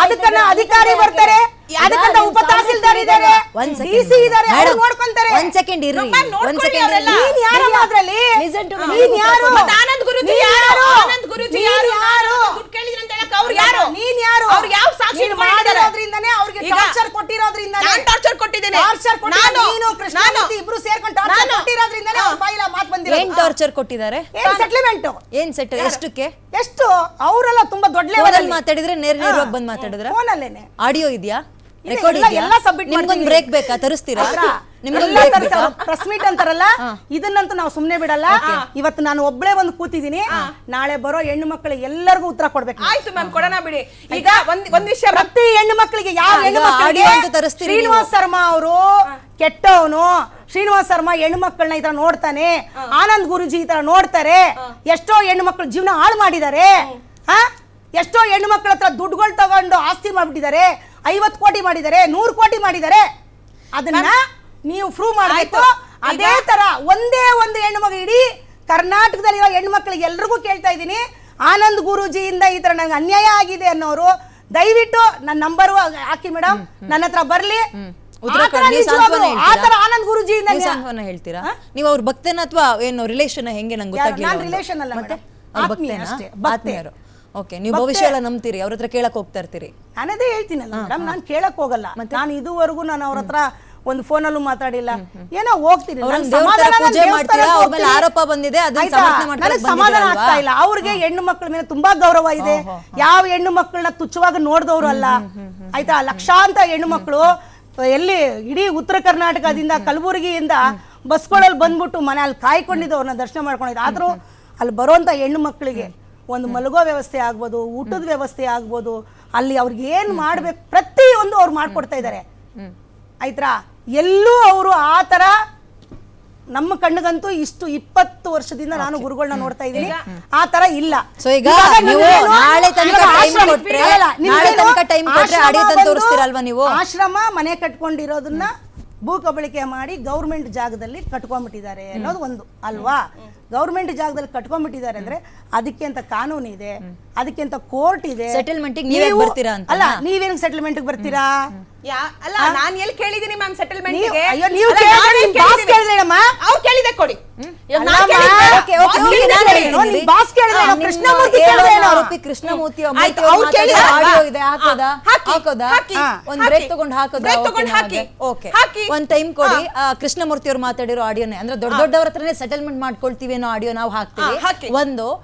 ಅದಕ್ಕನ್ನ ಅಧಿಕಾರಿ ಬರ್ತಾರೆ, ಅದಕ್ಕಂತ ಉಪ ತಹಸೀಲ್ದಾರ್ ಇದ್ದಾರೆ, ಡಿಸಿ ಇದ್ದಾರೆ, ಅವರು ನೋಡ್ಕೊಂತಾರೆ. ಒಂದ್ ಸೆಕೆಂಡ್ ಇರ್ರಿ, ಒಂದ್ ಸೆಕೆಂಡ್. ನೀನ್ ಯಾರು ಅದ್ರಲ್ಲಿ? ನೀನ್ ಯಾರು? ಆನಂದ್ ಗುರೂಜಿ ಯಾರು? ಆನಂದ್ ಗುರೂಜಿ ಯಾರು? ದುಡ್ಡು ಕೇಳಿದ್ರು ಅಂತ ಹೇಳಕ್ಕೆ ಅವ್ರು ಯಾರು? ನೀನ್ ಯಾರು? ಅವ್ರು ಯಾವ ಸಾಕ್ಷಿ ಮಾಡಿರೋದ್ರಿಂದನೇ ಅವ್ರಿಗೆ ಟಾರ್ಚರ್ ಕೊಟ್ಟಿರೋದ್ರಿಂದನೇ. ನಾನು ಟಾರ್ಚರ್ ಕೊಟ್ಟಿದ್ದೇನೆ. ಟಾರ್ಚರ್ ಕೊಟ್ಟಿದ್ದು ನೀನು, ಕೃಷ್ಣಮೂರ್ತಿ ಇಬ್ರು ಸೇರ್ಕೊಂಡು ಟಾರ್ಚರ್ ಕೊಟ್ಟಿರೋದ್ರಿಂದನೇ ಅವ್ರ ಬಾಯಿಲ ಮಾತು ಬಂದಿರೋದು. ಏನ್ ಟಾರ್ಚರ್ ಕೊಟ್ಟಿದ್ದಾರೆ? ಏನ್ ಸೆಟ್ಲ್ಮೆಂಟ್? ಏನ್ ಸೆಟಲ್? ಎಷ್ಟಕ್ಕೆ? ಎಷ್ಟು? ಅವರೆಲ್ಲ ತುಂಬಾ ದೊಡ್ಡ ಲೆವೆಲ್ ಅಲ್ಲಿ ಮಾತಾಡಿದ್ರೆ ನೇರವಾಗಿ ಬಂದು ಮಾತಾಡಿದ್ರೆ? ಫೋನಲ್ಲೇನೆ. ಆಡಿಯೋ ಇದೆಯಾ? ರೆಕಾರ್ಡ್ ಇದೆಯಾ? ನಿಮ್ಗೊಂದು ಬ್ರೇಕ್ ಬೇಕಾ? ತರಿಸ್ತೀರಾ? ಪ್ರೆಸ್ ಮೀಟ್ ಅಂತಾರಲ್ಲ, ಇದನ್ನಂತೂ ನಾವು ಸುಮ್ನೆ ಬಿಡಲ್ಲ. ಇವತ್ತು ನಾನು ಒಬ್ಳೆ ಒಂದು ಕೂತಿದ್ದೀನಿ, ನಾಳೆ ಬರೋ ಹೆಣ್ಣು ಮಕ್ಕಳಿಗೆ ಎಲ್ಲರಿಗೂ ಉತ್ತರ ಕೊಡ್ಬೇಕು. ಆಯ್ತು ಮ್ಯಾಮ್, ಕೊಡೋಣ ಬಿಡಿ. ಈಗ ಒಂದ್ ವಿಷಯ, ಪ್ರತಿ ಹೆಣ್ಣು ಮಕ್ಕಳಿಗೆ, ಯಾವ ಹೆಣ್ಣು ಮಕ್ಕಳಿಗೆ ಶ್ರೀನಿವಾಸ್ ಶರ್ಮಾ ಅವರು ಕೆಟ್ಟವನು, ಶ್ರೀನಿವಾಸ್ ಶರ್ಮಾ ಹೆಣ್ಣು ಮಕ್ಕಳನ್ನ ಈ ತರ ನೋಡ್ತಾನೆ, ಆನಂದ್ ಗುರೂಜಿ ಈ ತರ ನೋಡ್ತಾರೆ, ಎಷ್ಟೋ ಹೆಣ್ಣು ಮಕ್ಕಳು ಜೀವನ ಹಾಳು ಮಾಡಿದ್ದಾರೆ, ಎಷ್ಟೋ ಹೆಣ್ಣು ಮಕ್ಕಳ ಹತ್ರ ದುಡ್ಡುಗಳು ತಗೊಂಡು ಆಸ್ತಿ ಮಾಡ್ಬಿಟ್ಟಿದ್ದಾರೆ, 50 ಕೋಟಿ ಮಾಡಿದ್ದಾರೆ, 100 ಕೋಟಿ ಮಾಡಿದ್ದಾರೆ. ಅದನ್ನ ನೀವು ಪ್ರೂವ್ ಮಾಡಬೇಕು. ಅದೇ ತರ ಒಂದೇ ಒಂದು ಹೆಣ್ಣು ಮಗ, ಇಡೀ ಕರ್ನಾಟಕದಲ್ಲಿರೋ ಹೆಣ್ಣು ಮಕ್ಕಳಿಗೆ ಎಲ್ರಿಗೂ ಕೇಳ್ತಾ ಇದ್ದೀನಿ, ಆನಂದ್ ಗುರೂಜಿಯಿಂದ ಈ ತರ ನಂಗೆ ಅನ್ಯಾಯ ಆಗಿದೆ ಅನ್ನೋರು ದಯವಿಟ್ಟು ನನ್ನ ನಂಬರ್ ಹಾಕಿ ಮೇಡಮ್, ನನ್ನ ಹತ್ರ ಬರ್ಲಿ. ಆನಂದ್ ಗುರೂಜಿಯಿಂದ ಸಾಂತ್ವನ ಹೇಳ್ತೀರಾ ನೀವು? ಅವ್ರ ಭಕ್ತನ ಅಥವಾ ಏನು ರಿಲೇಷನ್? ಹೆಂಗೆ ನಂಗೆ ಗೊತ್ತಾಗಿಲ್ಲ. ರಿಲೇಷನ್ ಅಲ್ಲ, ಆತ್ಮೀಯರು. ಓಕೆ, ನೀವು ಭವಿಷ್ಯ ಎಲ್ಲ ನಂಬ್ತೀರಿ, ಅವ್ರ ಹತ್ರ ಕೇಳಕ್ ಹೋಗ್ತಾ ಇರ್ತೀರಿ? ನಾನದೇ ಹೇಳ್ತೀನಲ್ಲ ಮೇಡಮ್, ನಾನು ಕೇಳಕ್ ಹೋಗಲ್ಲ. ನಾನು ಇದುವರೆಗೂ ನಾನು ಅವ್ರ ಹತ್ರ ಒಂದು ಫೋನಲ್ಲೂ ಮಾತಾಡಿಲ್ಲ, ಏನೋ ಹೋಗ್ತೀನಿ. ಆರೋಪ ಬಂದಿದೆ, ನನಗೆ ಸಮಾಧಾನ ಆಗ್ತಾ ಇಲ್ಲ. ಅವ್ರಿಗೆ ಹೆಣ್ಣು ಮಕ್ಕಳ ಮೇಲೆ ತುಂಬಾ ಗೌರವ ಇದೆ. ಯಾವ ಹೆಣ್ಣು ಮಕ್ಕಳನ್ನ ತುಚ್ಛವಾಗಿ ನೋಡ್ದವ್ರು ಅಲ್ಲ, ಆಯ್ತಾ? ಲಕ್ಷಾಂತರ ಹೆಣ್ಣು ಮಕ್ಕಳು ಎಲ್ಲಿ ಇಡೀ ಉತ್ತರ ಕರ್ನಾಟಕದಿಂದ, ಕಲಬುರಗಿಯಿಂದ ಬಸ್ಗಳಲ್ಲಿ ಬಂದ್ಬಿಟ್ಟು ಮನೆ ಅಲ್ಲಿ ಕಾಯ್ಕೊಂಡಿದ್ದವ್ರನ್ನ ದರ್ಶನ ಮಾಡ್ಕೊಂಡಿದ್ದು. ಆದ್ರೂ ಅಲ್ಲಿ ಬರುವಂತ ಹೆಣ್ಣು ಮಕ್ಕಳಿಗೆ ಒಂದು ಮಲಗೋ ವ್ಯವಸ್ಥೆ ಆಗ್ಬೋದು, ಊಟದ ವ್ಯವಸ್ಥೆ ಆಗ್ಬೋದು, ಅಲ್ಲಿ ಅವ್ರಿಗೆ ಏನ್ ಮಾಡ್ಬೇಕು ಪ್ರತಿಯೊಂದು ಅವ್ರು ಮಾಡ್ಕೊಡ್ತಾ ಇದ್ದಾರೆ, ಆಯ್ತಾ? ಎಲ್ಲೂ ಅವರು ಆ ತರ ನಮ್ಮ ಕಣ್ಣಿಗಂತೂ ಇಷ್ಟು 20 ವರ್ಷದಿಂದ ನಾನು ಗುರುಗಳನ್ನ ನೋಡ್ತಾ ಇದ್ದೀನಿ, ಆ ತರ ಇಲ್ಲ. ಸೊ ಈಗ ನೀವು ನಾಳೆ ತನಕ ಟೈಮ್ ಕೊಟ್ರೆ ಆಡಿಯೋ ತಂದು ತೋರಿಸ್ತೀರಲ್ವಾ ನೀವು? ಆಶ್ರಮ ಮನೆ ಕಟ್ಕೊಂಡಿರೋದನ್ನ ಭೂ ಕಬಳಿಕೆ ಮಾಡಿ ಗೌರ್ಮೆಂಟ್ ಜಾಗದಲ್ಲಿ ಕಟ್ಕೊಂಡ್ಬಿಟ್ಟಿದ್ದಾರೆ ಅನ್ನೋದು ಒಂದು ಅಲ್ವಾ? ಗೌರ್ಮೆಂಟ್ ಜಾಗದಲ್ಲಿ ಕಟ್ಕೊಂಡ್ಬಿಟ್ಟಿದ್ದಾರೆ ಅಂದ್ರೆ ಅದಕ್ಕೆ ಅಂತ ಕಾನೂನು ಇದೆ, ಅದಕ್ಕೆ ಅಂತ ಕೋರ್ಟ್ ಇದೆ. ಸೆಟಲ್ಮೆಂಟ್ ನೀವೇ ಬರ್ತೀರಾ ಅಂತ? ಅಲ್ಲ, ನೀವೇನು ಸೆಟಲ್ಮೆಂಟ್ ಬರ್ತೀರಾ? ಅಲ್ಲ, ನಾನು ಎಲ್ಲಿ ಕೇಳಿದೀನಿ ಮ್ಯಾಮ್ ಸೆಟಲ್ಮೆಂಟ್? ಕೇಳಿದೆ ಕೊಡಿ. ಕೃಷ್ಣಮೂರ್ತಿ ಒಂದ್ ಬ್ರೇಕ್ ತಗೊಂಡು ಹಾಕೋದಾ? ಒಂದ್ ಟೈಮ್ ಕೊಡಿ. ಕೃಷ್ಣಮೂರ್ತಿ ಅವ್ರು ಮಾತಾಡಿರೋ ಆಡಿಯೋನೇ, ಅಂದ್ರೆ ದೊಡ್ಡ ದೊಡ್ಡವ್ರ ಹತ್ರನೇ ಸೆಟಲ್ಮೆಂಟ್ ಮಾಡ್ಕೊಳ್ತೀವಿ ಅನ್ನೋ ಆಡಿಯೋ ನಾವು ಹಾಕ್ತೀವಿ. ಒಂದು